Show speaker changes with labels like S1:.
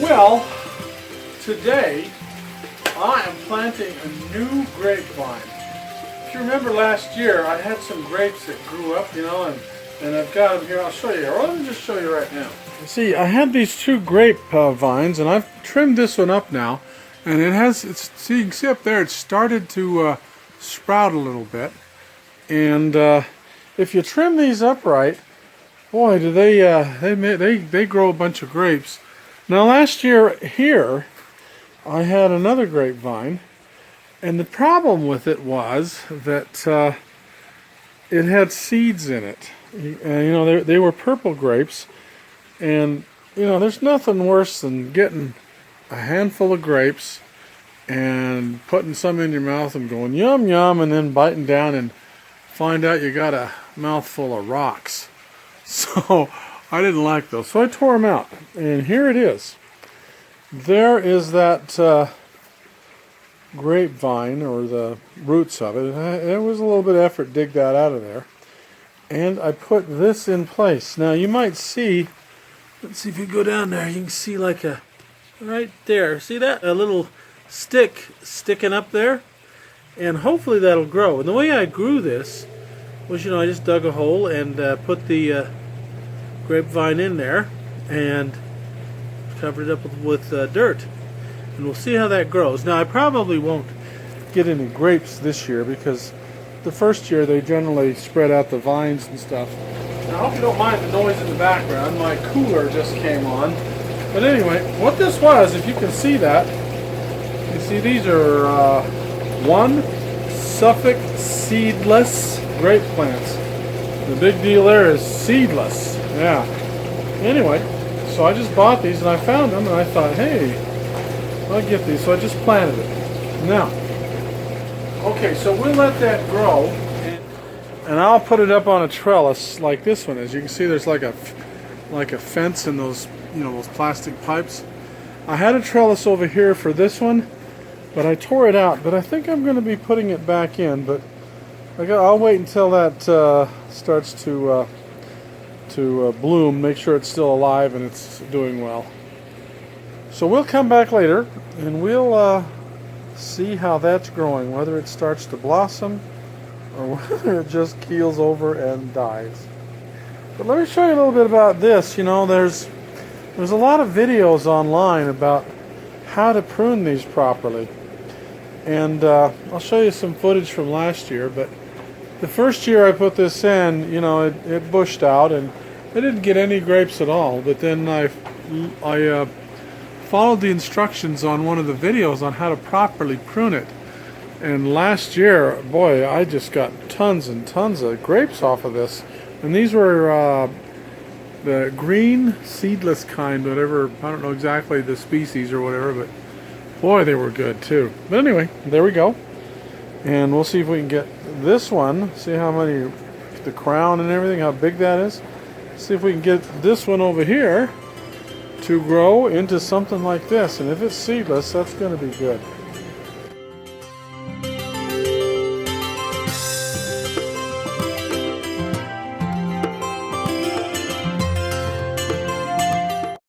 S1: Well, today I am planting a new grapevine. If you remember last year, I had some grapes that grew up, and I've got them here. I'll show you. Or let me just show you right now. See, I have these two grape vines, and I've trimmed this one up now, and it has. See, you can see up there, it started to sprout a little bit. And if you trim these up right, boy, do they grow a bunch of grapes. Now, last year here, I had another grapevine, and the problem with it was that it had seeds in it. And, they were purple grapes, and there's nothing worse than getting a handful of grapes and putting some in your mouth and going yum yum, and then biting down and find out you got a mouthful of rocks. So I didn't like those, so I tore them out, and here it is. There is that grapevine, or the roots of it. It was a little bit of effort to dig that out of there, and I put this in place. Now you might see, let's see if you go down there, you can see like right there, see that? A little stick sticking up there, and hopefully that'll grow. And the way I grew this was, I just dug a hole and put the grapevine in there and covered it up with dirt, and we'll see how that grows. Now, I probably won't get any grapes this year because the first year they generally spread out the vines and stuff. Now, I hope you don't mind the noise in the background. My cooler just came on. But anyway, what this was, if you can see that, you see these are one Suffolk seedless grape plants. The big deal there is seedless. Yeah. Anyway, so I just bought these and I found them and I thought, hey, I'll get these. So I just planted it. Now, okay, so we'll let that grow, and I'll put it up on a trellis like this one is. You can see there's like a fence in those, those plastic pipes. I had a trellis over here for this one, but I tore it out. But I think I'm going to be putting it back in. But I'll wait until that starts to bloom, make sure it's still alive and it's doing well. So we'll come back later and we'll see how that's growing, whether it starts to blossom or whether it just keels over and dies. But let me show you a little bit about this. There's a lot of videos online about how to prune these properly, and I'll show you some footage from last year. But the first year I put this in, it bushed out and I didn't get any grapes at all. But then I followed the instructions on one of the videos on how to properly prune it. And last year, boy, I just got tons and tons of grapes off of this. And these were the green seedless kind, whatever, I don't know exactly the species or whatever, but boy, they were good too. But anyway, there we go. And we'll see if we can get this one, see how many, the crown and everything, how big that is. See if we can get this one over here to grow into something like this. And if it's seedless, that's going to be good.